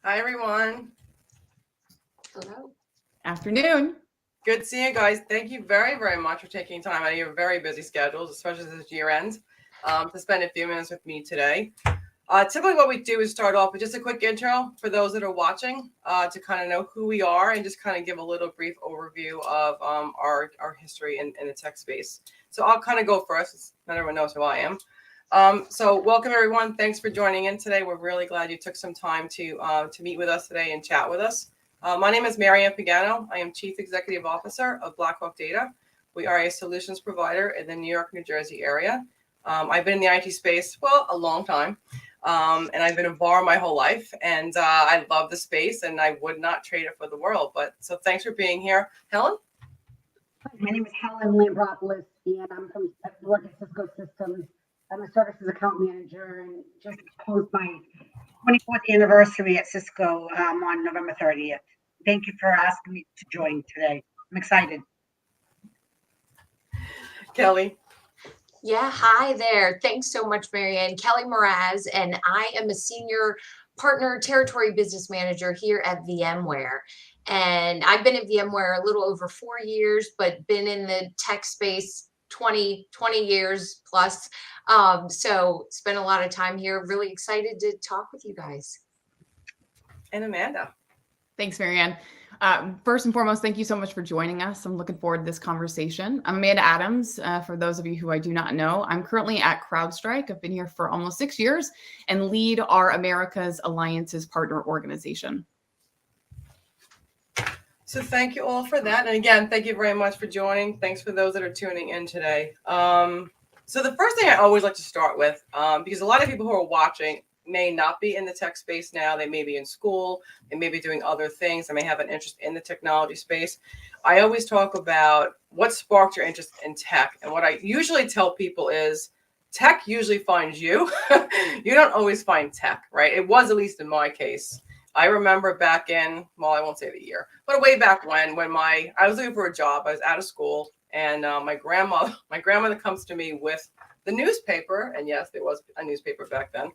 Hi, everyone. Hello. Afternoon. Good seeing you guys. Thank you very, very much for taking time out of your very busy schedules, especially this year end, to spend a few minutes with me today. Typically, what we do is start off with just a quick intro for those that are watching to kind of know who we are and just kind of give a little brief overview of our history in the tech space. So I'll kind of go first, since not everyone knows who I am. So welcome everyone. Thanks for joining in today. We're really glad you took some time to meet with us today and chat with us. My name is Marianne Pagano. I am Chief Executive Officer of BlackHawk Data. We are a solutions provider in the New York, New Jersey area. I've been in the IT space, well, a long time. And I've been a VAR my whole life. And I love the space and I would not trade it for the world. But so thanks for being here. Helen? My name is Helen Lambropoulos, and I'm from work at Cisco Systems. I'm a services account manager and just closed my 24th anniversary at Cisco on November 30th. Thank you for asking me to join today. I'm excited. Kelly? Yeah, hi there. Thanks so much, Marianne. Kelly Mraz, and I am a senior partner territory business manager here at VMware. And I've been at VMware a little over 4 years, but been in the tech space 20 years plus. So spent a lot of time here. Really excited to talk with you guys. And Amanda? Thanks, Marianne. First and foremost, thank you so much for joining us. I'm looking forward to this conversation. I'm Amanda Adams. For those of you who I do not know, I'm currently at CrowdStrike. I've been here for almost 6 years and lead our America's Alliances Partner Organization. So thank you all for that. And again, thank you very much for joining. Thanks for those that are tuning in today. So the first thing I always like to start with, because a lot of people who are watching may not be in the tech space now. They may be in school. They may be doing other things. They may have an interest in the technology space. I always talk about what sparked your interest in tech. And what I usually tell people is tech usually finds you. You don't always find tech, right? It was, at least in my case. I remember back in, well, I won't say the year, but way back when I was looking for a job. I was out of school, and my grandmother comes to me with the newspaper, and yes, there was a newspaper back then,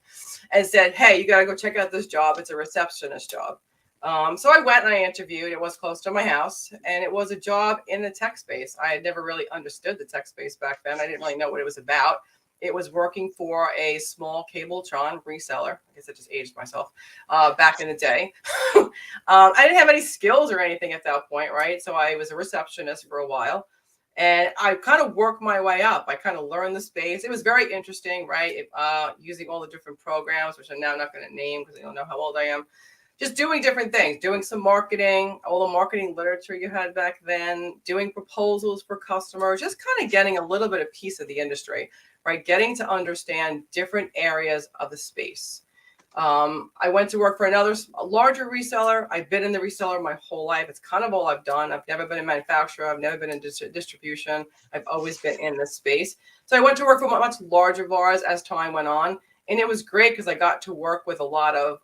and said, "Hey, you got to go check out this job. It's a receptionist job." So I went and I interviewed. It was close to my house, and it was a job in the tech space. I had never really understood the tech space back then. I didn't really know what it was about. It was working for a small Cabletron reseller. I guess I just aged myself back in the day. I didn't have any skills or anything at that point, right? So I was a receptionist for a while. And I kind of worked my way up. I kind of learned the space. It was very interesting, right? Using all the different programs, which I'm now not going to name because I don't know how old I am. Just doing different things, doing some marketing, all the marketing literature you had back then, doing proposals for customers, just kind of getting a little bit of piece of the industry, right? Getting to understand different areas of the space. I went to work for a larger reseller. I've been in the reseller my whole life. It's kind of all I've done. I've never been in manufacturer. I've never been in distribution. I've always been in this space. So I went to work for much larger VARs as time went on. And it was great because I got to work with a lot of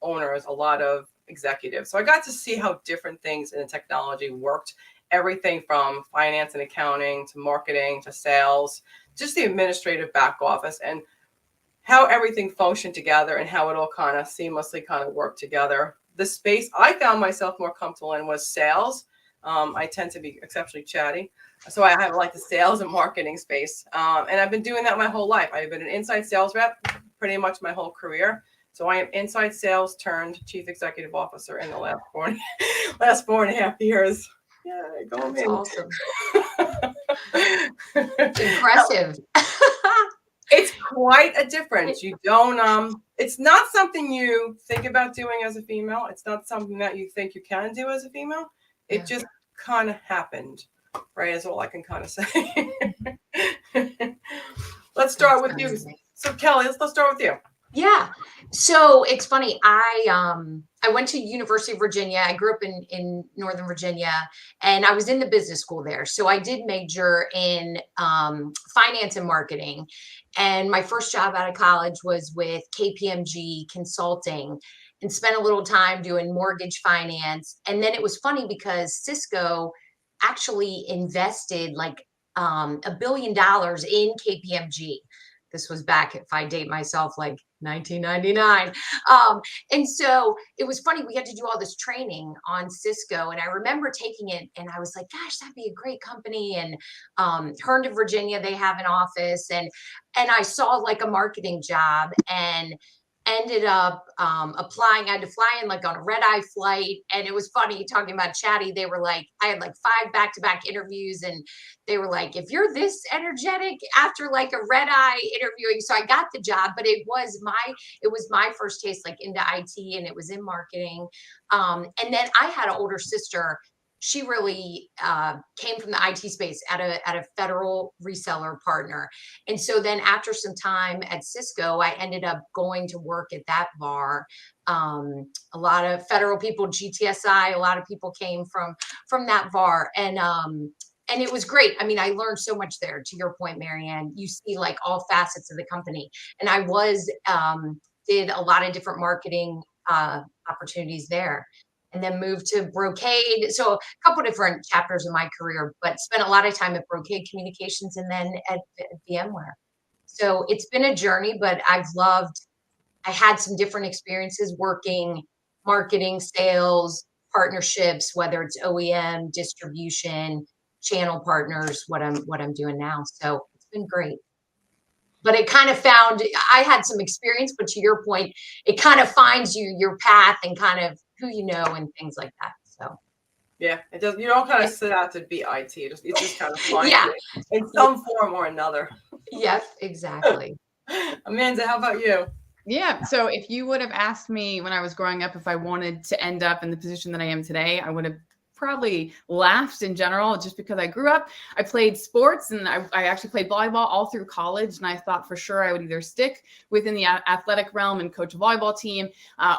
owners, a lot of executives. So I got to see how different things in the technology worked. Everything from finance and accounting to marketing to sales, just the administrative back office, and how everything functioned together and how it all kind of seamlessly kind of worked together. The space I found myself more comfortable in was sales. I tend to be exceptionally chatty. So I have like the sales and marketing space. And I've been doing that my whole life. I've been an inside sales rep pretty much my whole career. So I am inside sales turned chief executive officer in the last 4.5 years. Yeah, go That's in. awesome. Impressive. It's quite a difference. You don't, it's not something you think about doing as a female. It's not something that you think you can do as a female. It just kind of happened, right? Is all I can kind of say. Let's start with you. So Kelly, let's start with you. Yeah. So it's funny. I went to University of Virginia. I grew up in Northern Virginia, and I was in the business school there. So I did major in finance and marketing. And my first job out of college was with KPMG Consulting, and spent a little time doing mortgage finance. And then it was funny because Cisco actually invested like $1 billion in KPMG. This was back, if I date myself, like 1999. And so it was funny. We had to do all this training on Cisco. And I remember taking it and I was like, gosh, that'd be a great company. And Herndon, Virginia, they have an office. And I saw like a marketing job and ended up applying. I had to fly in like on a red-eye flight. And it was funny talking about Chatty. They were like, I had like 5 back-to-back interviews and they were like, if you're this energetic after like a red-eye interviewing. So I got the job, but it was my first taste like into IT and it was in marketing. And then I had an older sister. She really came from the IT space at a federal reseller partner. And so then after some time at Cisco, I ended up going to work at that VAR. A lot of federal people, GTSI, a lot of people came from that VAR. And it was great. I mean, I learned so much there. To your point, Marianne, you see like all facets of the company. And I did a lot of different marketing opportunities there. And then moved to Brocade. So a couple different chapters of my career, but spent a lot of time at Brocade Communications and then at VMware. So it's been a journey, but I had some different experiences working marketing, sales, partnerships, whether it's OEM, distribution, channel partners, what I'm doing now. So it's been great. But it kind of I had some experience, but to your point, it kind of finds your path and kind of who you know and things like that. So yeah, it does. You don't kind of set out to be IT. It just kind of finds yeah, it in some form or another. yes, exactly. Amanda, how about you? Yeah. So if you would have asked me when I was growing up if I wanted to end up in the position that I am today, I would have probably laughed in general just because I grew up. I played sports and I actually played volleyball all through college. And I thought for sure I would either stick within the athletic realm and coach a volleyball team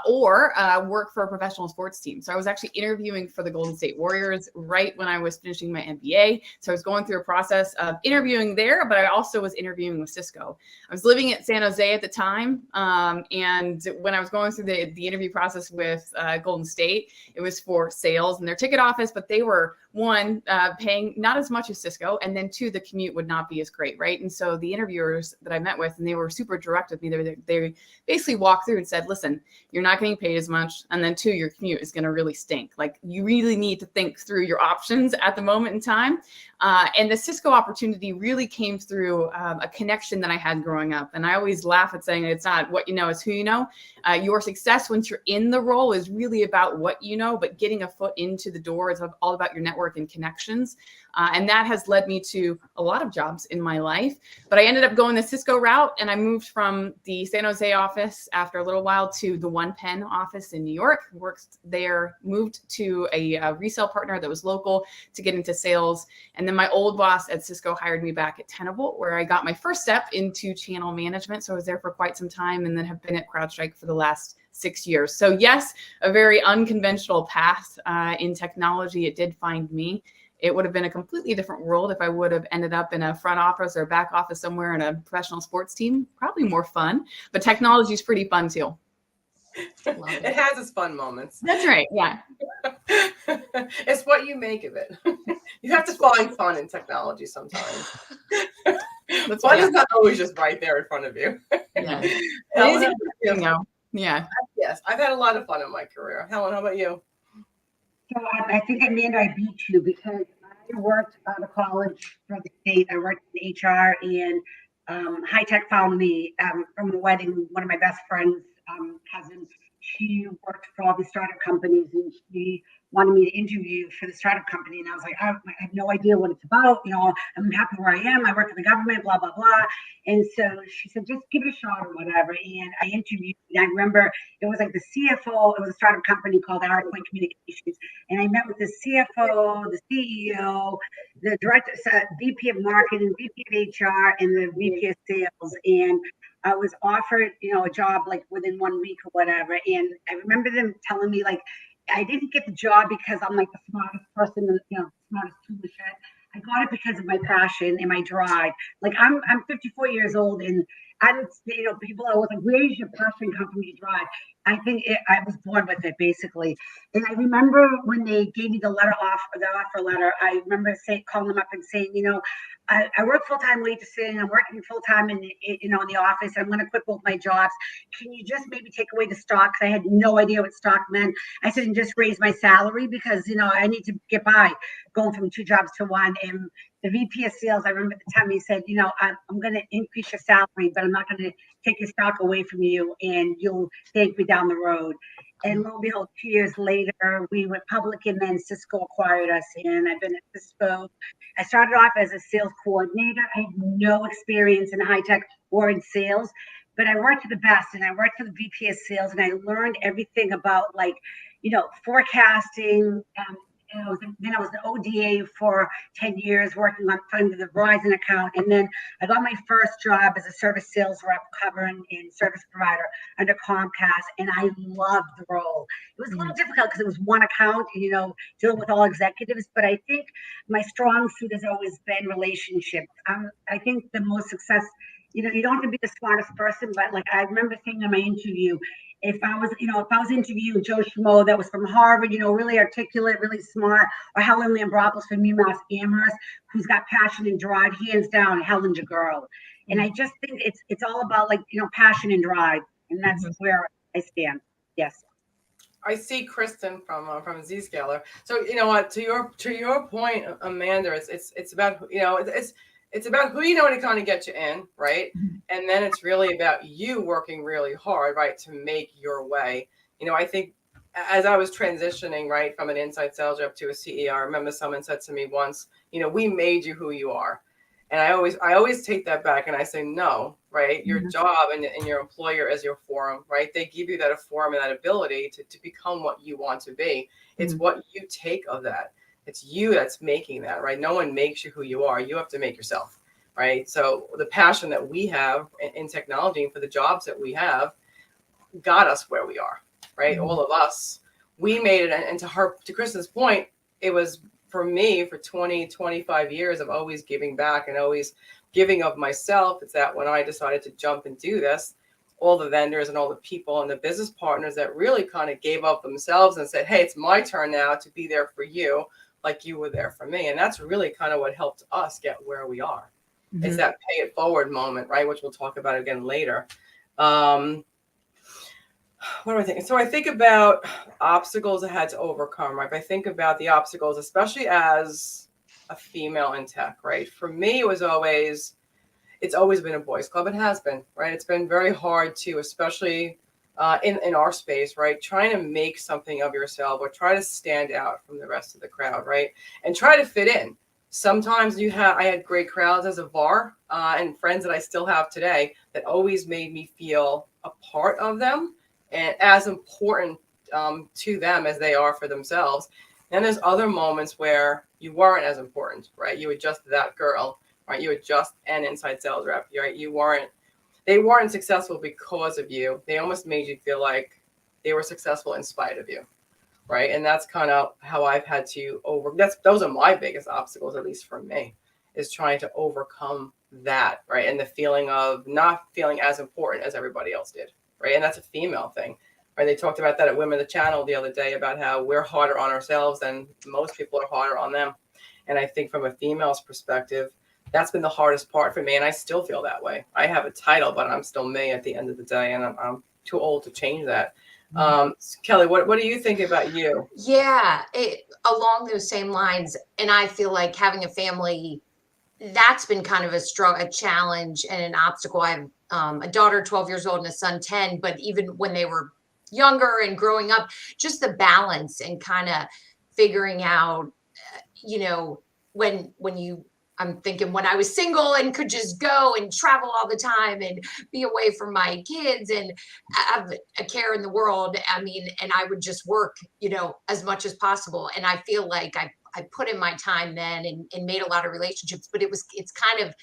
or work for a professional sports team. So I was actually interviewing for the Golden State Warriors right when I was finishing my MBA. So I was going through a process of interviewing there, but I also was interviewing with Cisco. I was living at San Jose at the time. And when I was going through the interview process with Golden State, it was for sales and their ticket office, but they were one, paying not as much as Cisco, and then 2, the commute would not be as great, right? And so the interviewers that I met with, and they were super direct with me, they basically walked through and said, listen, you're not getting paid as much, and then 2, your commute is going to really stink. Like you really need to think through your options at the moment in time. And the Cisco opportunity really came through a connection that I had growing up. And I always laugh at saying it's not what you know, it's who you know. Your success once you're in the role is really about what you know, but getting a foot into the door is all about your network and connections. And that has led me to a lot of jobs in my life. But I ended up going the Cisco route, and I moved from the San Jose office after a little while to the One Penn office in New York. Worked there, moved to a resale partner that was local to get into sales. And then my old boss at Cisco hired me back at Tenable, where I got my first step into channel management. So I was there for quite some time and then have been at CrowdStrike for the last 6 years. So yes, a very unconventional path in technology. It did find me. It would have been a completely different world if I would have ended up in a front office or a back office somewhere in a professional sports team. Probably more fun, but technology is pretty fun too. It has its fun moments. That's right. Yeah. It's what you make of it. You have to find fun in technology sometimes. Fun is not always just right there in front of you. Yeah. Yeah. Yes, I've had a lot of fun in my career. Helen, how about you? So I think, Amanda, I beat you because I worked out of college for the state. I worked in HR, and High Tech found me from a wedding. One of my best friends' cousins, she worked for all the startup companies, and she wanted me to interview for the startup company. And I was like, I have no idea what it's about. You know, I'm happy where I am. I work for the government, blah, blah, blah. And so she said, just give it a shot or whatever. And I interviewed, and I remember it was like the CFO, it was a startup company called Point Communications. And I met with the CFO, the CEO, the director, VP of marketing, VP of HR, and the VP of sales. And I was offered, a job like within 1 week or whatever. And I remember them telling me like, I didn't get the job because I'm like the smartest person, smartest tool in the shed. I got it because of my passion and my drive. Like I'm 54 years old, and I don't, people are always like, where's your passion come from, your drive? I think I was born with it basically. And I remember when they gave me the offer letter, I remember calling them up and saying, I work full-time waitressing. I'm working full-time in the office. I'm going to quit both my jobs. Can you just maybe take away the stock? 'Cause I had no idea what stock meant. I said, and just raise my salary because, I need to get by going from 2 jobs to 1. And the VP of sales, I remember at the time he said, I'm going to increase your salary, but I'm not going to take your stock away from you and you'll thank me down the road. And lo and behold, 2 years later, we went public and then Cisco acquired us. And I've been at Cisco. I started off as a sales coordinator. I had no experience in high tech or in sales, but I worked for the best and I worked for the VP of sales and I learned everything about forecasting. And I was an ODA for 10 years working on funding the Verizon account. And then I got my first job as a service sales rep covering in service provider under Comcast. And I loved the role. It was a little difficult because it was one account, dealing with all executives. But I think my strong suit has always been relationships. I think the most success, you don't have to be the smartest person, but like I remember saying in my interview, if I was interviewing Joe Schmo that was from Harvard, really articulate, really smart, or Helen Lambropoulos from UMass Amherst, who's got passion and drive, hands down, Helen's a girl. And I just think it's all about passion and drive, and that's where I stand. Yes. I see Kristen from Zscaler. So you know what, to your point, Amanda, it's about it's about who you know to kind of get you in, right? And then it's really about you working really hard, right, to make your way. I think as I was transitioning, right, from an inside sales rep to a CEO, I remember someone said to me once, we made you who you are. And I always take that back and I say, no, right? Your job and your employer is your forum, right? They give you that forum and that ability to become what you want to be. It's what you take of that. It's you that's making that, right? No one makes you who you are. You have to make yourself, right? So the passion that we have in technology and for the jobs that we have got us where we are, right? All of us, we made it. And to Kristen's point, it was for me for 20, 25 years of always giving back and always giving of myself. It's that when I decided to jump and do this, all the vendors and all the people and the business partners that really kind of gave up themselves and said, hey, it's my turn now to be there for you, like you were there for me. And that's really kind of what helped us get where we are. It's that pay it forward moment, right? Which we'll talk about again later. What do I think? So I think about obstacles I had to overcome, right? I think about the obstacles, especially as a female in tech, right? For me, it's always been a boys club. It has been, right? It's been very hard to, especially in our space, right? Trying to make something of yourself or try to stand out from the rest of the crowd, right? And try to fit in. Sometimes I had great crowds as a VAR and friends that I still have today that always made me feel a part of them and as important to them as they are for themselves. And there's other moments where you weren't as important, right? You were just that girl, right? You were just an inside sales rep, right? They weren't successful because of you. They almost made you feel like they were successful in spite of you, right? And that's kind of how I've had to those are my biggest obstacles, at least for me, is trying to overcome that, right? And the feeling of not feeling as important as everybody else did, right? And that's a female thing, right? They talked about that at Women of the Channel the other day about how we're harder on ourselves than most people are harder on them. And I think from a female's perspective, that's been the hardest part for me. And I still feel that way. I have a title, but I'm still me at the end of the day. And I'm too old to change that. Kelly, what do you think about you? Yeah, along those same lines. And I feel like having a family, that's been kind of a challenge and an obstacle. I have a daughter, 12 years old, and a son, 10. But even when they were younger and growing up, just the balance and kind of figuring out, I'm thinking when I was single and could just go and travel all the time and be away from my kids and have a care in the world. I mean, and I would just work, as much as possible. And I feel like I put in my time then and made a lot of relationships, but it's kind of,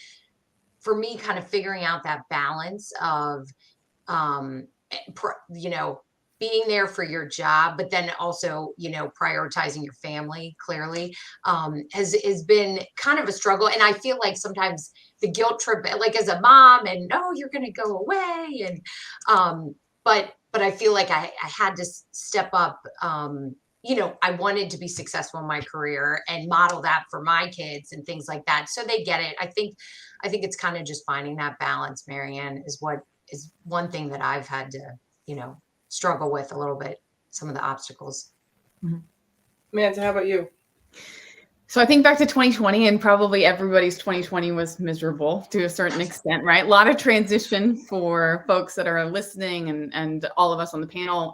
for me, kind of figuring out that balance of, being there for your job, but then also, prioritizing your family clearly, has been kind of a struggle. And I feel like sometimes the guilt trip, like as a mom and, oh, you're going to go away. And, but I feel like I had to step up, I wanted to be successful in my career and model that for my kids and things like that. So they get it. I think it's kind of just finding that balance, Marianne, is one thing that I've had to, struggle with a little bit, some of the obstacles. Manta, how about you? So I think back to 2020, and probably everybody's 2020 was miserable to a certain extent, right? A lot of transition for folks that are listening and all of us on the panel.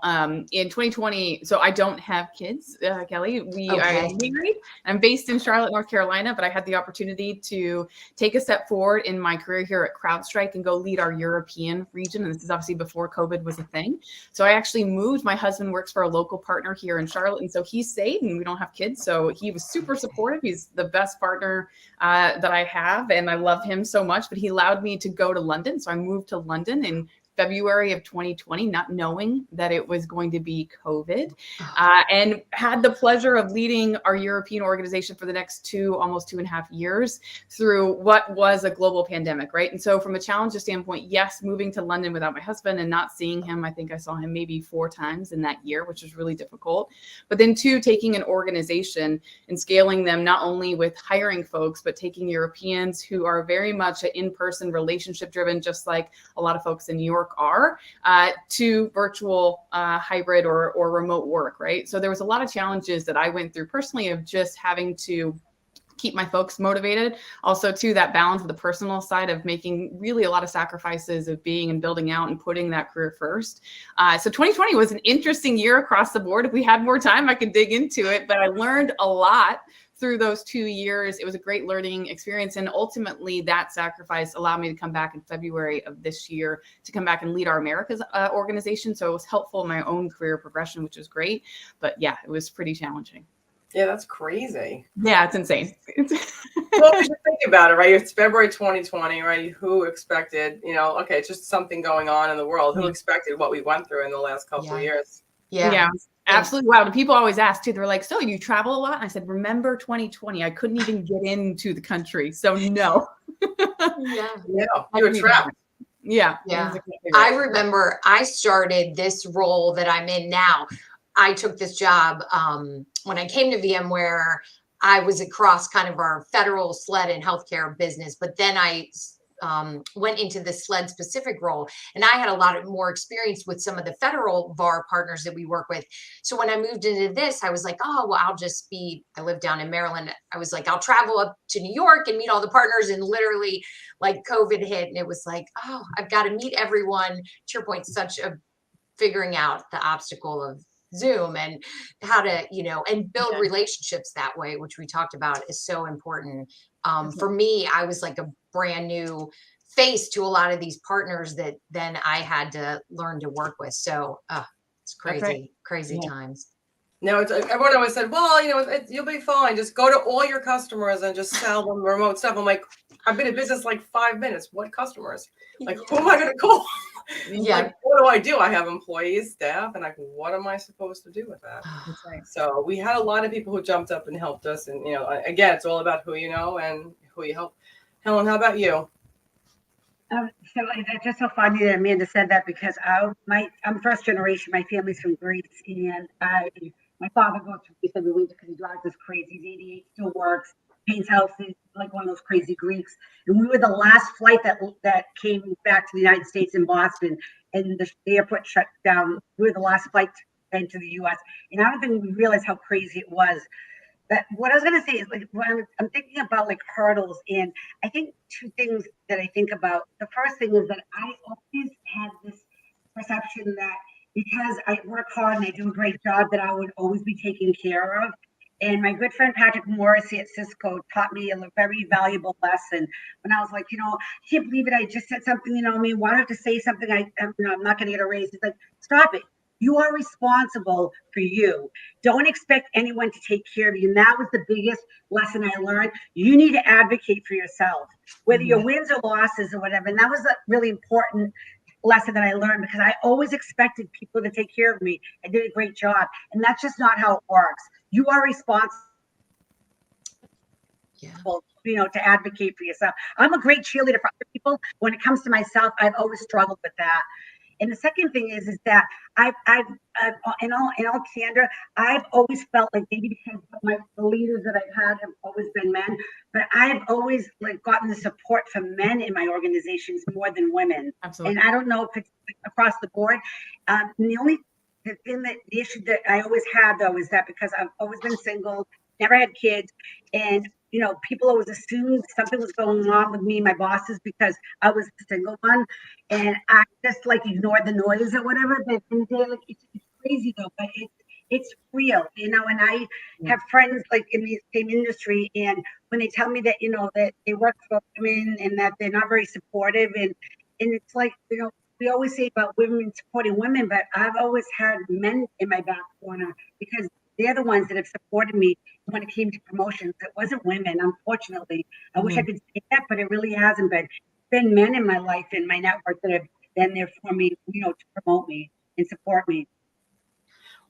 In 2020, so I don't have kids, Kelly. I'm married. I'm based in Charlotte, North Carolina, but I had the opportunity to take a step forward in my career here at CrowdStrike and go lead our European region. And this is obviously before COVID was a thing. So I actually moved. My husband works for a local partner here in Charlotte, and so he stayed, and we don't have kids. So he was super supportive. He's the best partner that I have, and I love him so much, but he allowed me to go to London. So I moved to London in February of 2020, not knowing that it was going to be COVID, and had the pleasure of leading our European organization for the next almost 2.5 years through what was a global pandemic, right? And so from a challenges standpoint, yes, moving to London without my husband and not seeing him, I think I saw him maybe 4 times in that year, which was really difficult. But then 2, taking an organization and scaling them, not only with hiring folks, but taking Europeans who are very much in-person relationship driven, just like a lot of folks in New York are, to virtual hybrid or remote work, right? So there was a lot of challenges that I went through personally of just having to keep my folks motivated. Also, too, that balance of the personal side of making really a lot of sacrifices of being and building out and putting that career first. So 2020 was an interesting year across the board. If we had more time, I could dig into it, but I learned a lot through those 2 years. It was a great learning experience. And ultimately that sacrifice allowed me to come back in February of this year to come back and lead our Americas organization. So it was helpful in my own career progression, which was great. But yeah, it was pretty challenging. Yeah, that's crazy. Yeah, it's insane. Well, you think about it, right? It's February 2020, right? Who expected, okay, it's just something going on in the world. Who expected what we went through in the last couple of years? Yeah. Absolutely. Wow. And people always ask too, they're like, so you travel a lot? And I said, remember 2020, I couldn't even get into the country. So no. Yeah. You were trapped. Yeah. I remember I started this role that I'm in now. I took this job when I came to VMware. I was across kind of our federal SLED and healthcare business, but then I went into the SLED specific role, and I had a lot of more experience with some of the federal VAR partners that we work with. So when I moved into this, I was like, oh, well, I live down in Maryland. I was like, I'll travel up to New York and meet all the partners. And literally like COVID hit, and it was like, oh, I've got to meet everyone. To your point, such a figuring out the obstacle of Zoom and how to, and build relationships that way, which we talked about is so important. For me, I was like a brand new face to a lot of these partners that then I had to learn to work with. So it's crazy times. No, everyone always said, well, you'll be fine. Just go to all your customers and just sell them remote stuff. I'm like, I've been in business like 5 minutes. What customers? Like, who am I going to call? Like, what do? I have employees, staff, and like, what am I supposed to do with that? So we had a lot of people who jumped up and helped us. And, again, it's all about who you know and who you help. Helen, how about you? So it's just so funny that Amanda said that, because I'm first generation. My family's from Greece, and my father goes to Greece every winter because he drives us crazy. He's 88, still works, paints houses, like one of those crazy Greeks. And we were the last flight that came back to the United States in Boston, and the airport shut down. We were the last flight into the U.S. And I don't think we realized how crazy it was. But what I was going to say is, like, when I'm thinking about like hurdles, and I think 2 things that I think about. The first thing is that I always had this perception that because I work hard and I do a great job, that I would always be taken care of. And my good friend Patrick Morrissey at Cisco taught me a very valuable lesson when I was like, I can't believe it. I just said something, why do I have to say something? I'm not going to get a raise. It's like, stop it. You are responsible for you. Don't expect anyone to take care of you. And that was the biggest lesson I learned. You need to advocate for yourself, whether your wins or losses or whatever. And that was a really important lesson that I learned, because I always expected people to take care of me. I did a great job. And that's just not how it works. You are responsible, to advocate for yourself. I'm a great cheerleader for other people. When it comes to myself, I've always struggled with that. And the second thing is that I've in all candor, I've always felt like maybe because the leaders that I've had have always been men, but I've always like gotten the support from men in my organizations more than women. Absolutely. And I don't know if it's across the board. The issue that I always had though is that because I've always been single, never had kids, and people always assumed something was going on with me and my bosses because I was the single one, and I just like ignored the noise or whatever. But in the day, like it's crazy though, but it's real, and I have friends like in the same industry, and when they tell me that that they work for women and that they're not very supportive, and it's like we always say about women supporting women, but I've always had men in my back corner because they're the ones that have supported me when it came to promotions. It wasn't women, unfortunately. I wish I could say that, but it really hasn't been. It's been men in my life and my network that have been there for me, to promote me and support me.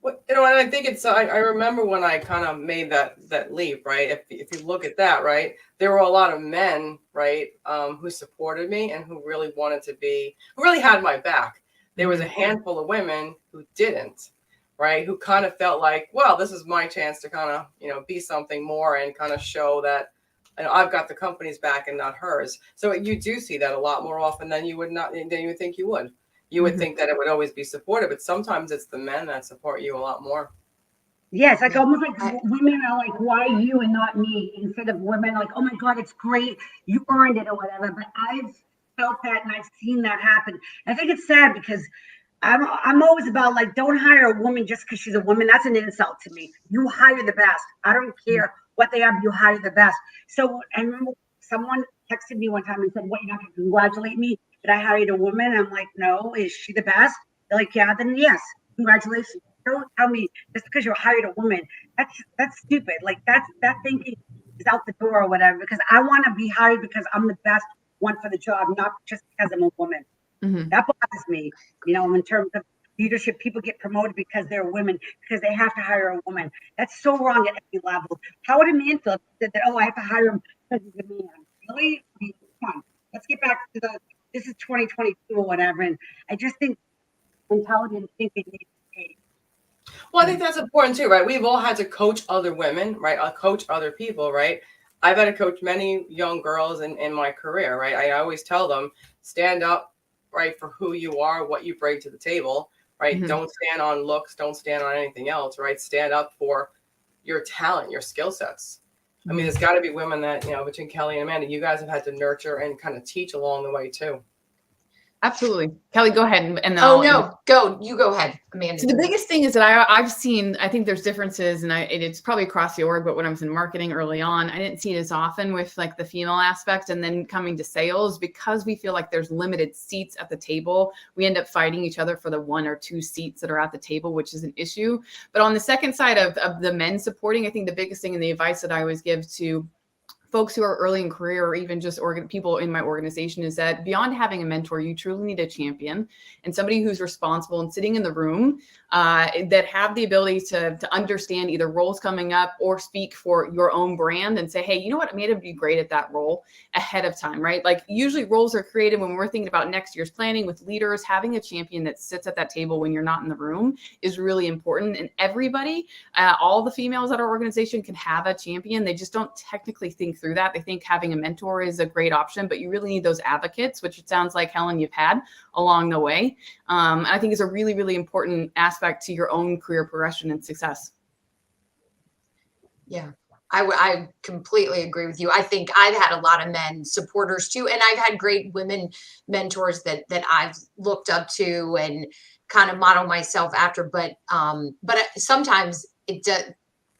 Well, and I think it's, I remember when I kind of made that leap, right? If you look at that, right, there were a lot of men, right, who supported me and who really wanted to who really had my back. There was a handful of women who didn't, right, who kind of felt like, well, this is my chance to kind of, be something more and kind of show that I've got the company's back and not hers. So you do see that a lot more often than you would think you would. You would think that it would always be supportive, but sometimes it's the men that support you a lot more. Yes, like almost like women are like, why you and not me? Instead of women like, oh my God, it's great, you earned it or whatever. But I've felt that and I've seen that happen. I think it's sad because I'm always about like, don't hire a woman just because she's a woman. That's an insult to me. You hire the best. I don't care what they are, you hire the best. So I remember someone texted me one time and said, what, you're not going to congratulate me that I hired a woman? I'm like, no, is she the best? They're like, yeah, then yes, congratulations. Don't tell me just because you hired a woman. That's stupid. Like that thinking is out the door or whatever, because I want to be hired because I'm the best one for the job, not just because I'm a woman. That bothers me, in terms of leadership. People get promoted because they're women, because they have to hire a woman. That's so wrong at every level. How would a man feel if he said that, oh, I have to hire him because he's a man? Really? I mean, come on. Let's get back to this is 2022 or whatever. And I just think mentality and thinking needs to change. Well, I think that's important too, right? We've all had to coach other women, right? Coach other people, right? I've had to coach many young girls in my career, right? I always tell them, stand up, right, for who you are, what you bring to the table, right? Don't stand on looks, don't stand on anything else, right? Stand up for your talent, your skill sets. I mean, there's got to be women that, between Kelly and Amanda, you guys have had to nurture and kind of teach along the way too. Absolutely. Kelly, go ahead. And then you go ahead, Amanda. So the biggest thing is that I've seen, I think there's differences, and it's probably across the org, but when I was in marketing early on, I didn't see it as often with like the female aspect, and then coming to sales, because we feel like there's limited seats at the table, we end up fighting each other for the 1 or 2 seats that are at the table, which is an issue. But on the second side of the men supporting, I think the biggest thing and the advice that I always give to folks who are early in career, or even just people in my organization, is that beyond having a mentor, you truly need a champion and somebody who's responsible and sitting in the room that have the ability to understand either roles coming up or speak for your own brand and say, hey, you know what, Amanda would be great at that role ahead of time, right? Like usually roles are created when we're thinking about next year's planning with leaders. Having a champion that sits at that table when you're not in the room is really important. And everybody, all the females at our organization can have a champion. They just don't technically think through that. They think having a mentor is a great option, but you really need those advocates, which it sounds like, Helen, you've had along the way. And I think is a really, really important aspect to your own career progression and success. Yeah, I completely agree with you. I think I've had a lot of men supporters too, and I've had great women mentors that I've looked up to and kind of model myself after. But sometimes it does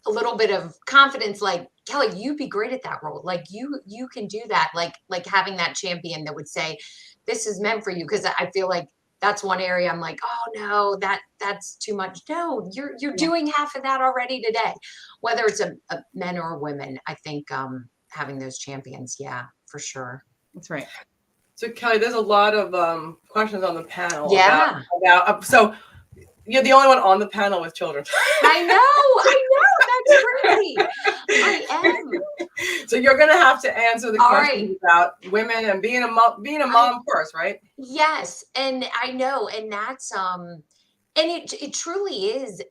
a little bit of confidence, like, Kelly, you'd be great at that role. Like you can do that. Like having that champion that would say, this is meant for you. Cause I feel like that's one area I'm like, oh no, that's too much. No, you're doing half of that already today, whether it's a men or women. I think having those champions. Yeah, for sure. That's right. So Kelly, there's a lot of questions on the panel. Yeah. About so You're the only one on the panel with children. I know, that's crazy. I am. So you're gonna have to answer the All questions right. about women and being a mom first, right? Yes, and I know, and that's and it truly is.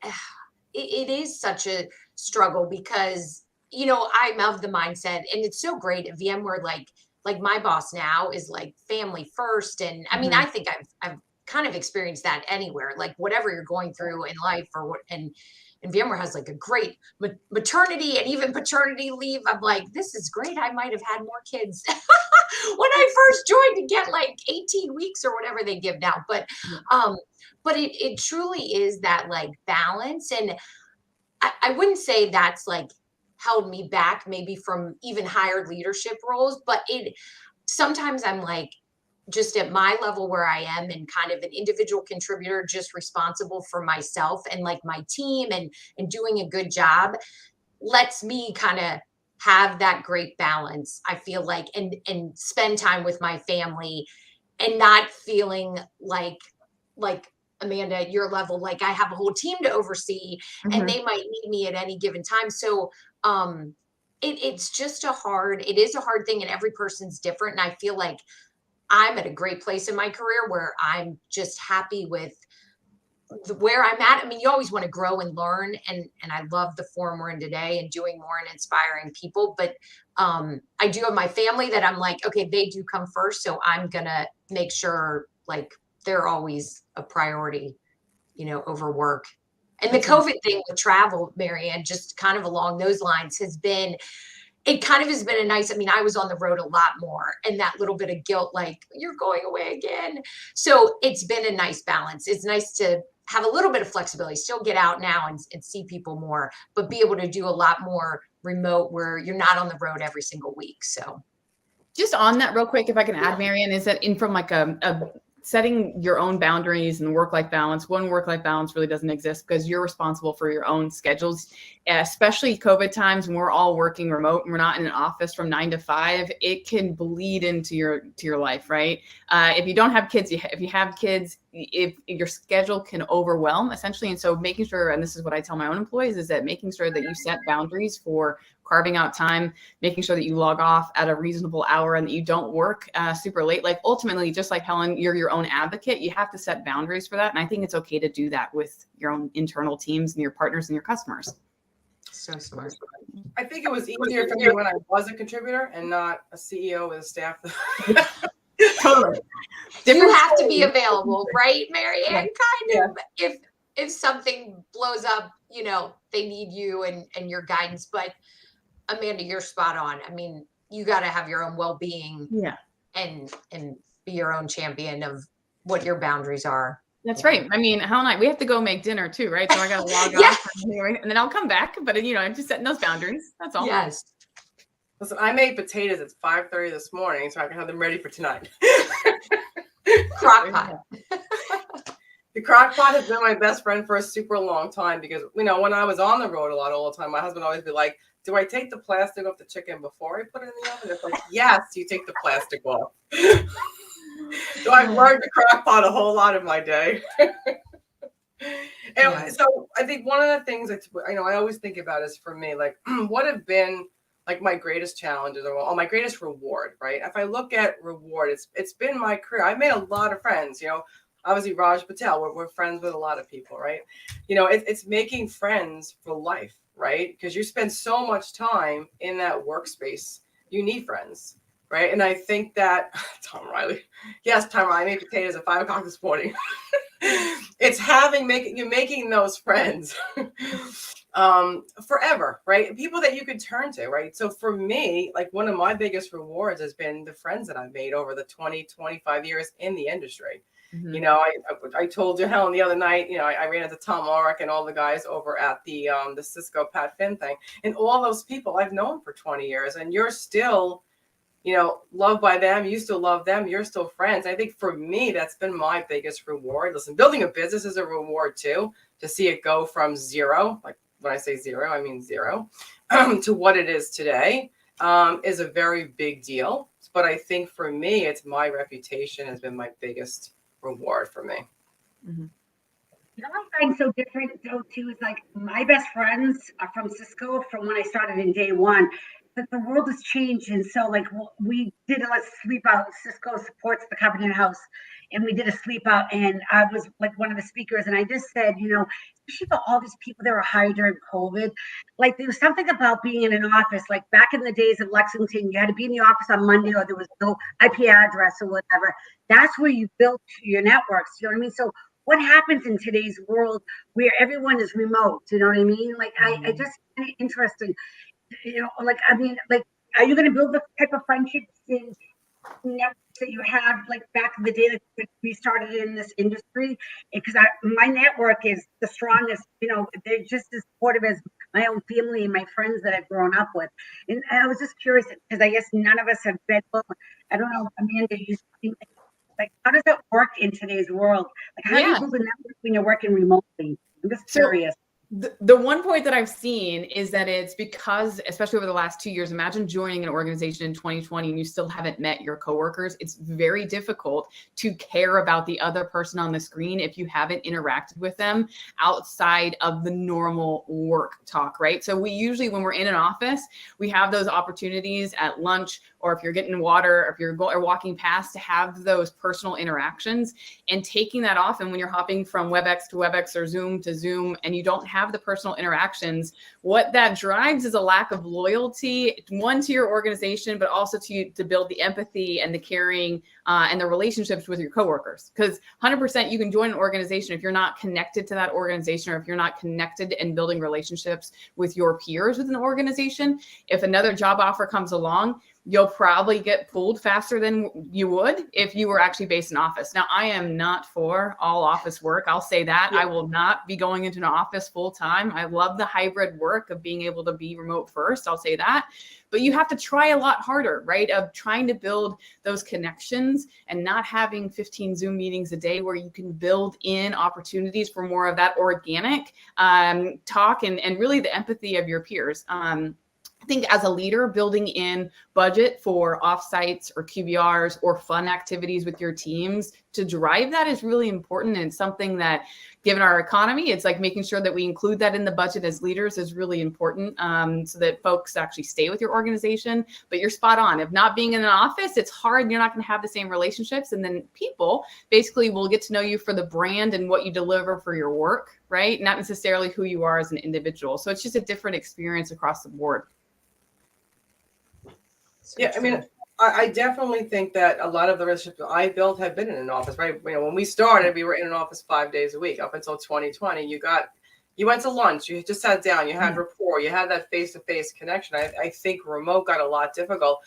It is such a struggle because I'm of the mindset, and it's so great at VMware. Like my boss now is like family first, and I mean, I think I've kind of experienced that anywhere. Like whatever you're going through in life, or what, and VMware has like a great maternity and even paternity leave. I'm like, this is great. I might have had more kids when I first joined to get like 18 weeks or whatever they give now. But it truly is that like balance. And I wouldn't say that's like held me back maybe from even higher leadership roles, but sometimes I'm like, just at my level where I am and kind of an individual contributor, just responsible for myself and like my team and doing a good job, lets me kind of have that great balance. I feel like, and spend time with my family and not feeling like Amanda, at your level, like I have a whole team to oversee and they might need me at any given time. So it's just it is a hard thing, and every person's different. And I feel like I'm at a great place in my career where I'm just happy with where I'm at. I mean, you always want to grow and learn, and I love the forum we're in today and doing more and inspiring people. But I do have my family that I'm like, okay, they do come first, so I'm gonna make sure like they're always a priority, over work. And the COVID thing with travel, Marianne, just kind of along those lines has been a nice, I mean, I was on the road a lot more, and that little bit of guilt, like you're going away again. So it's been a nice balance. It's nice to have a little bit of flexibility, still get out now and see people more, but be able to do a lot more remote where you're not on the road every single week. So just on that real quick, if I can add, Marianne, is that from like a setting your own boundaries and work-life balance. One work-life balance really doesn't exist because you're responsible for your own schedules, especially COVID times when we're all working remote and we're not in an office from 9 to 5. It can bleed into your life, right? If you don't have kids, if you have kids, if your schedule can overwhelm essentially. And so making sure, and this is what I tell my own employees, is that making sure that you set boundaries for carving out time, making sure that you log off at a reasonable hour and that you don't work super late. Like ultimately, just like Helen, you're your own advocate. You have to set boundaries for that. And I think it's okay to do that with your own internal teams and your partners and your customers. So smart. I think it was easier for me when I was a contributor and not a CEO with a staff. Totally. You have to be available, right, Marianne? Kind of. If something blows up, they need you and your guidance. But Amanda, you're spot on. I mean, you got to have your own well-being, and be your own champion of what your boundaries are. That's right. I mean, Helen and I, we have to go make dinner too, right? So I got to log off and then I'll come back. But I'm just setting those boundaries. That's all. Yes. Listen, I made potatoes at 5:30 this morning, so I can have them ready for tonight. Crock pot. The crock pot has been my best friend for a super long time because, when I was on the road a lot all the time, my husband always be like, do I take the plastic off the chicken before I put it in the oven? It's like, yes, you take the plastic off. So I've learned to crock pot a whole lot of my day. And so I think one of the things that I always think about is, for me, like, what have been like my greatest challenges or my greatest reward, right? If I look at reward, it's been my career. I've made a lot of friends, obviously Raj Patel, we're friends with a lot of people, right? It's making friends for life, right? Because you spend so much time in that workspace, you need friends, right? And I think that Tom Riley made potatoes at 5 o'clock this morning. It's making those friends forever, right? People that you could turn to, right? So for me, like, one of my biggest rewards has been the friends that I've made over the 25 years in the industry. I told you, Helen, the other night, I ran into Tom Ulrich and all the guys over at the Cisco Pat Finn thing, and all those people I've known for 20 years, and you're still, loved by them. You still love them. You're still friends. I think for me, that's been my biggest reward. Listen, building a business is a reward too, to see it go from zero, like when I say zero, I mean zero, to what it is today, is a very big deal. But I think for me, it's my reputation has been my biggest reward for me. You know what I find so different though too is like my best friends are from Cisco from when I started in day one. But the world has changed, and so like we did a sleep out. Cisco supports the Covenant House, and we did a sleep out, and I was like one of the speakers, and I just said, especially for all these people that were hired during COVID, like there was something about being in an office. Like back in the days of Lexington, you had to be in the office on Monday, or there was no IP address or whatever. That's where you built your networks. You know what I mean? So what happens in today's world where everyone is remote? You know what I mean? Like I just find it interesting. Like I mean, like, are you going to build the type of friendships in networks that you have like back in the day that we started in this industry? Because my network is the strongest. They're just as supportive as my own family and my friends that I've grown up with. And I was just curious because I guess none of us have been. I don't know, Amanda. Like, how does it work in today's world? Like, how do you build a network when you're working remotely? I'm just curious. The one point that I've seen is that it's because, especially over the last 2 years, imagine joining an organization in 2020 and you still haven't met your coworkers. It's very difficult to care about the other person on the screen if you haven't interacted with them outside of the normal work talk, right? So we usually, when we're in an office, we have those opportunities at lunch, or if you're getting water, or if you're walking past, to have those personal interactions, and taking that off. And when you're hopping from WebEx to WebEx or Zoom to Zoom, and you don't have the personal interactions, what that drives is a lack of loyalty, one, to your organization, but also to build the empathy and the caring and the relationships with your coworkers. Because 100% you can join an organization if you're not connected to that organization, or if you're not connected and building relationships with your peers within the organization. If another job offer comes along, you'll probably get pulled faster than you would if you were actually based in office. Now, I am not for all office work. I'll say that. I will not be going into an office full time. I love the hybrid work of being able to be remote first. I'll say that. But you have to try a lot harder, right? Of trying to build those connections and not having 15 Zoom meetings a day, where you can build in opportunities for more of that organic talk and really the empathy of your peers. I think as a leader, building in budget for offsites or QBRs or fun activities with your teams to drive that is really important. And something that, given our economy, it's like making sure that we include that in the budget as leaders is really important, so that folks actually stay with your organization. But you're spot on. If not being in an office, it's hard. You're not going to have the same relationships. And then people basically will get to know you for the brand and what you deliver for your work, right? Not necessarily who you are as an individual. So it's just a different experience across the board. Yeah, I mean, I definitely think that a lot of the relationships I built have been in an office, right? When we started, we were in an office 5 days a week up until 2020. You went to lunch, you just sat down, you had rapport, you had that face-to-face connection. I think remote got a lot difficult.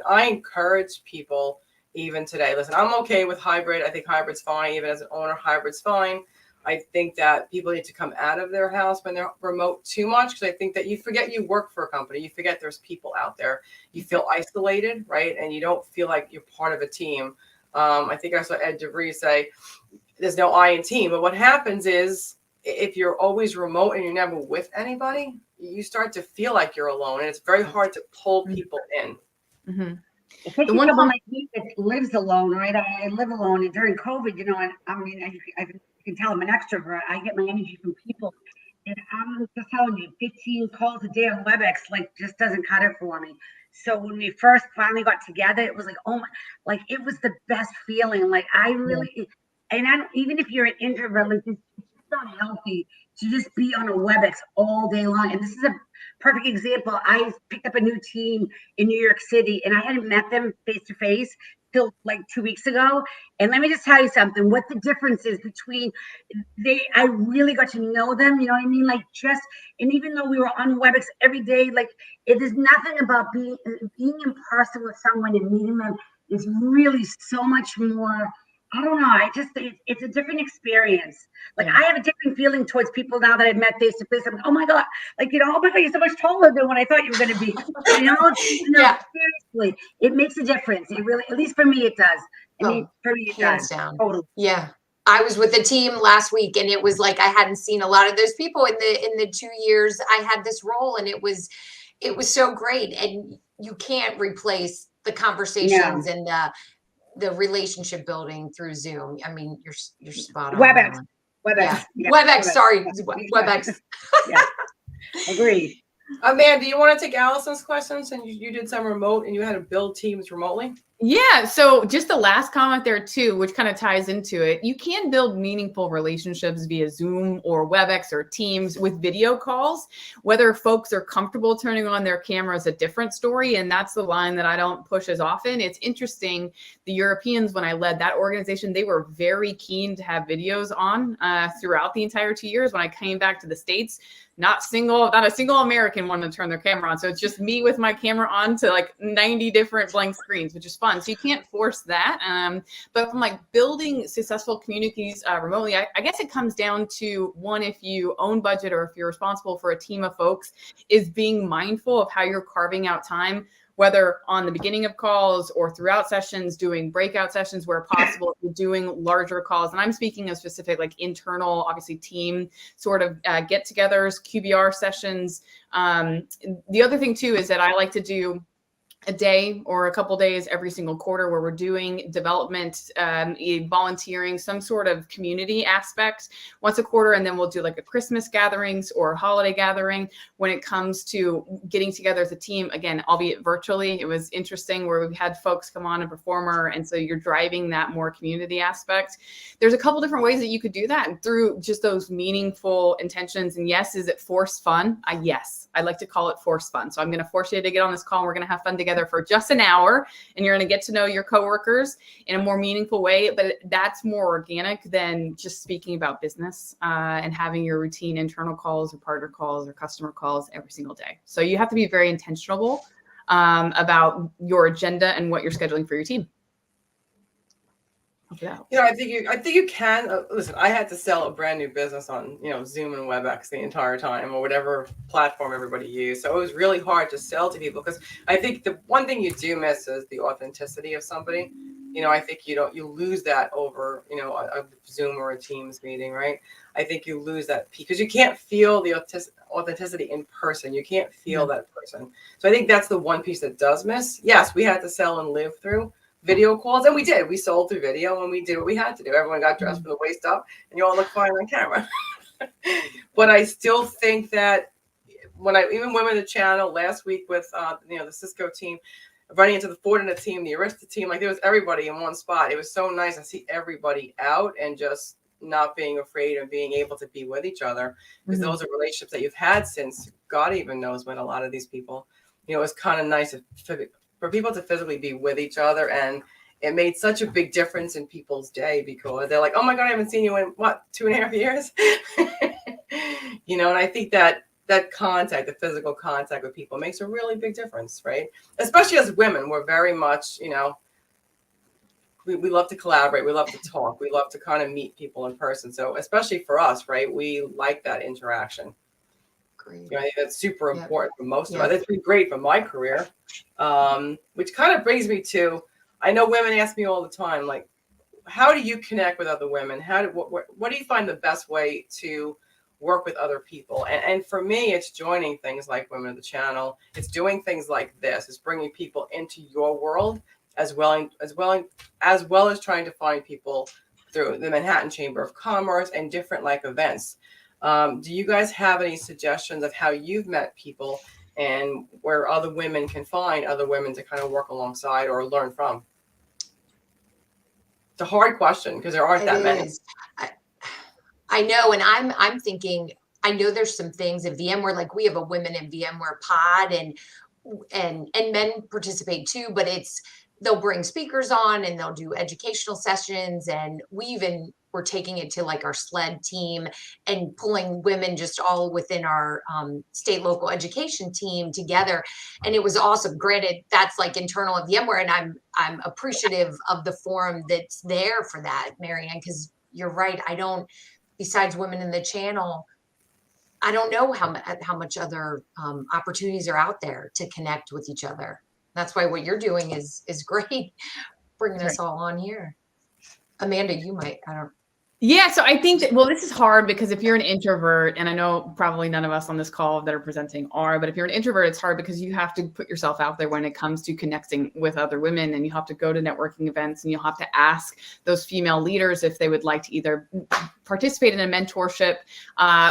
I encourage people even today. Listen, I'm okay with hybrid. I think hybrid's fine. Even as an owner, hybrid's fine. I think that people need to come out of their house when they're remote too much, because I think that you forget you work for a company. You forget there's people out there. You feel isolated, right? And you don't feel like you're part of a team. I think I saw Ed DeVries say there's no I in team. But what happens is if you're always remote and you're never with anybody, you start to feel like you're alone. And it's very hard to pull people in. Mm-hmm. Especially someone like me that lives alone, right? I live alone, and during COVID, and I mean, I can tell I'm an extrovert. I get my energy from people, and I'm just telling you, 15 calls a day on WebEx just doesn't cut it for me. So when we first finally got together, it was like, oh my, like it was the best feeling. Like I really, and I don't, even if you're an introvert, like it's not healthy to just be on a WebEx all day long. And this is a perfect example. I picked up a new team in New York City, and I hadn't met them face to face till like 2 weeks ago. And let me just tell you something, what the difference is between I really got to know them, you know what I mean? And even though we were on WebEx every day, it is nothing about being in person with someone and meeting them is really so much more. I don't know. It's a different experience. I have a different feeling towards people now that I've met face to face. I'm like, oh my God, oh my God, you're so much taller than what I thought you were going to be. Seriously, it makes a difference. It really, at least for me, it does. For me, it hands does. down. Totally. Yeah. I was with a team last week, and it was like I hadn't seen a lot of those people in the 2 years I had this role, and it was so great. And you can't replace the conversations and the relationship building through Zoom. I mean, you're spot on. WebEx. WebEx. Yeah, WebEx, sorry, Yeah. WebEx. Yeah. Agreed. Amanda, do you want to take Allison's questions? And you did some remote and you had to build teams remotely? Yeah. So just the last comment there too, which kind of ties into it. You can build meaningful relationships via Zoom or WebEx or Teams with video calls. Whether folks are comfortable turning on their camera is a different story. And that's the line that I don't push as often. It's interesting. The Europeans, when I led that organization, they were very keen to have videos on throughout the entire 2 years. When I came back to the States, not a single American wanted to turn their camera on. So it's just me with my camera on to like 90 different blank screens, which is fun. So you can't force that. But from like building successful communities remotely, I guess it comes down to one, if you own budget or if you're responsible for a team of folks, is being mindful of how you're carving out time, whether on the beginning of calls or throughout sessions, doing breakout sessions where possible, doing larger calls. And I'm speaking of specific, like internal, obviously team sort of get-togethers, QBR sessions. The other thing too is that I like to do a day or a couple days every single quarter where we're doing development, volunteering, some sort of community aspect once a quarter. And then we'll do like a Christmas gatherings or a holiday gathering when it comes to getting together as a team, again, albeit virtually. It was interesting where we had folks come on, a performer. And so you're driving that more community aspect. There's a couple different ways that you could do that through just those meaningful intentions. And yes, is it forced fun? Yes, I like to call it forced fun. So I'm going to force you to get on this call and we're going to have fun together for just an hour, and you're going to get to know your coworkers in a more meaningful way. But that's more organic than just speaking about business and having your routine internal calls or partner calls or customer calls every single day. So you have to be very intentional about your agenda and what you're scheduling for your team. You know, I think you can. Listen, I had to sell a brand new business on, Zoom and WebEx the entire time, or whatever platform everybody used. So it was really hard to sell to people because I think the one thing you do miss is the authenticity of somebody. I think you lose that over, a Zoom or a Teams meeting, right? I think you lose that because you can't feel the authenticity in person. You can't feel that person. So I think that's the one piece that does miss. Yes, we had to sell and live through video calls, and we did. We sold through video, and we did what we had to do. Everyone got dressed from the waist up, and you all look fine on camera. But I still think that when I even went on the channel last week with the Cisco team, running into the Fortinet team, the Arista team, like there was everybody in one spot. It was so nice to see everybody out and just not being afraid of being able to be with each other, because those are relationships that you've had since God even knows when. A lot of these people, it was kind of nice for people to physically be with each other. And it made such a big difference in people's day because they're like, oh my God, I haven't seen you in 2.5 years. And I think that contact, the physical contact with people makes a really big difference, right? Especially as women, we're very much, we love to collaborate. We love to talk. We love to kind of meet people in person. So especially for us, right? We like that interaction. I think that's super important for most of us. It's been great for my career, which kind of brings me to, I know women ask me all the time, like, how do you connect with other women? What do you find the best way to work with other people? And for me, it's joining things like Women of the Channel. It's doing things like this. It's bringing people into your world as well as trying to find people through the Manhattan Chamber of Commerce and different like events. Do you guys have any suggestions of how you've met people and where other women can find other women to kind of work alongside or learn from? It's a hard question because there aren't that many. I know, and I'm thinking, I know there's some things in VMware, like we have a Women in VMware pod, and men participate too, but they'll bring speakers on and they'll do educational sessions, and we're taking it to like our SLED team and pulling women just all within our state local education team together. And it was awesome. Granted, that's like internal of VMware, and I'm appreciative of the forum that's there for that, Marianne, because you're right. Besides Women in the Channel, I don't know how much other opportunities are out there to connect with each other. That's why what you're doing is great, bringing us all on here. Amanda, you might, I don't. Yeah, so I think that, well, this is hard because if you're an introvert, and I know probably none of us on this call that are presenting are, but if you're an introvert, it's hard because you have to put yourself out there when it comes to connecting with other women, and you have to go to networking events, and you'll have to ask those female leaders if they would like to either participate in a mentorship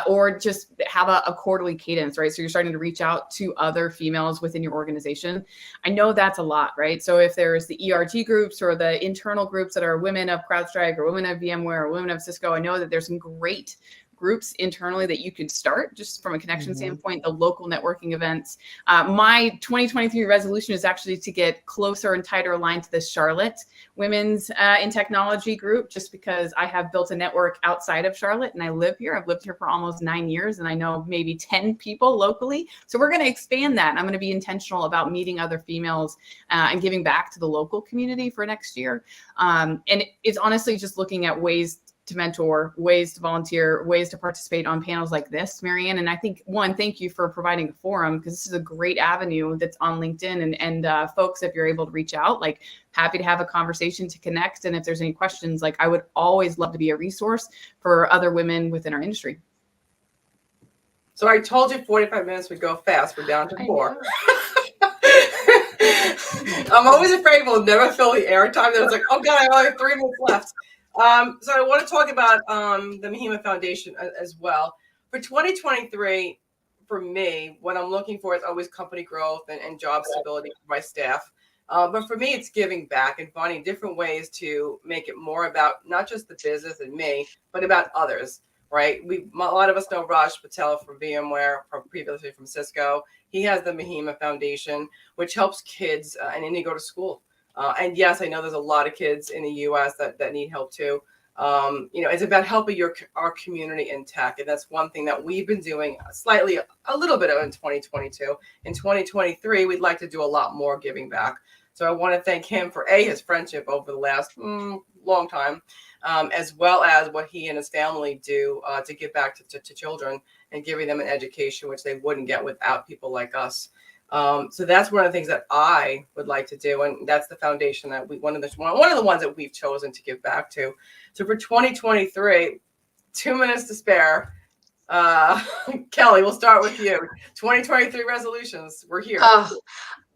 or just have a quarterly cadence, right? So you're starting to reach out to other females within your organization. I know that's a lot, right? So if there's the ERG groups or the internal groups that are women of CrowdStrike or women of VMware or women of Cisco, I know that there's some great groups internally that you could start just from a connection standpoint, the local networking events. My 2023 resolution is actually to get closer and tighter aligned to the Charlotte Women's in Technology group, just because I have built a network outside of Charlotte and I live here. I've lived here for almost 9 years and I know maybe 10 people locally. So we're going to expand that. I'm going to be intentional about meeting other females and giving back to the local community for next year. And it's honestly just looking at ways to mentor, ways to volunteer, ways to participate on panels like this, Marianne. And I think, one, thank you for providing a forum, because this is a great avenue that's on LinkedIn. And folks, if you're able to reach out, like, happy to have a conversation to connect. And if there's any questions, like, I would always love to be a resource for other women within our industry. So I told you 45 minutes would go fast. We're down to 4. I'm always afraid we'll never fill the airtime. Then it's like, oh God, I only have 3 minutes left. So I want to talk about the Mahima Foundation as well. For 2023, for me, what I'm looking for is always company growth and job stability for my staff. But for me, it's giving back and finding different ways to make it more about not just the business and me, but about others, right? A lot of us know Raj Patel from VMware, previously from Cisco. He has the Mahima Foundation, which helps kids and then they go to school. And yes, I know there's a lot of kids in the U.S. that need help too. It's about helping our community in tech. And that's one thing that we've been doing a little bit of in 2022. In 2023, we'd like to do a lot more giving back. So I want to thank him for his friendship over the last long time, as well as what he and his family do to give back to children and giving them an education, which they wouldn't get without people like us. So that's one of the things that I would like to do, and that's the foundation that one of the ones that we've chosen to give back to. So for 2023, 2 minutes to spare. Kelly, we'll start with you. 2023 resolutions. We're here.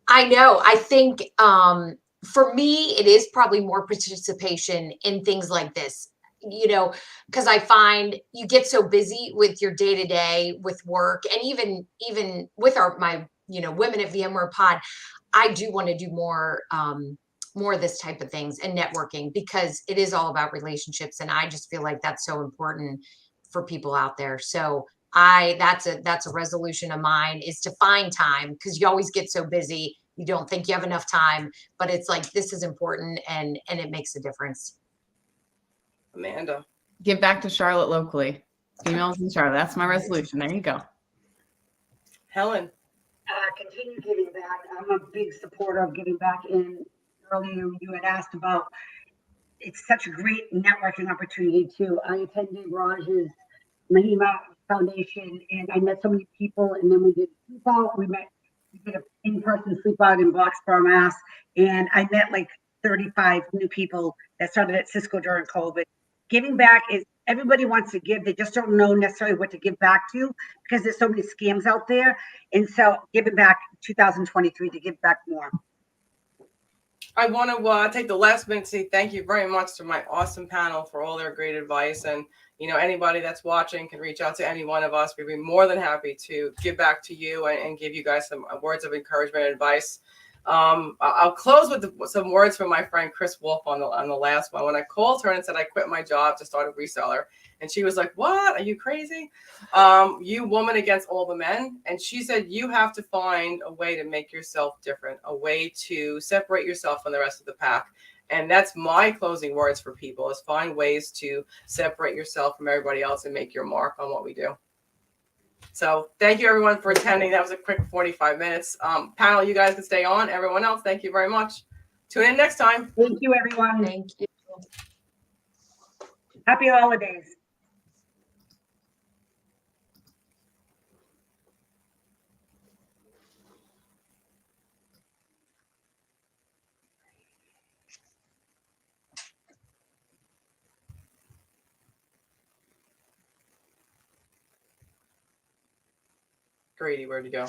I know. I think for me, it is probably more participation in things like this. Because I find you get so busy with your day to day with work, and even with my Women at VMware pod, I do want to do more of this type of things and networking, because it is all about relationships, and I just feel like that's so important for people out there. So that's a resolution of mine, is to find time, because you always get so busy you don't think you have enough time, but it's like, this is important and it makes a difference. Amanda. Give back to Charlotte locally. Females in Charlotte. That's my resolution. There you go. Helen. Continue giving back. I'm a big supporter of giving back. And earlier you had asked about, it's such a great networking opportunity too. I attended Raj's Mahima Foundation and I met so many people, and then we did sleep out. We did an in-person sleep out in Boxborough, Mass. And I met like 35 new people that started at Cisco during COVID. Giving back is, everybody wants to give. They just don't know necessarily what to give back to, because there's so many scams out there. And so giving back 2023 to give back more. I want to take the last minute to say thank you very much to my awesome panel for all their great advice. And, anybody that's watching can reach out to any one of us. We'd be more than happy to give back to you and give you guys some words of encouragement and advice. I'll close with some words from my friend Chris Wolf on the last one. When I called her and said I quit my job to start a reseller, and she was like, "What? Are you crazy? You woman against all the men?" And she said, "You have to find a way to make yourself different, a way to separate yourself from the rest of the pack." And that's my closing words for people: is find ways to separate yourself from everybody else and make your mark on what we do. So thank you everyone for attending. That was a quick 45 minutes. Panel, you guys can stay on. Everyone else, thank you very much. Tune in next time. Thank you, everyone. Thank you. Happy holidays. Grady, where'd you go?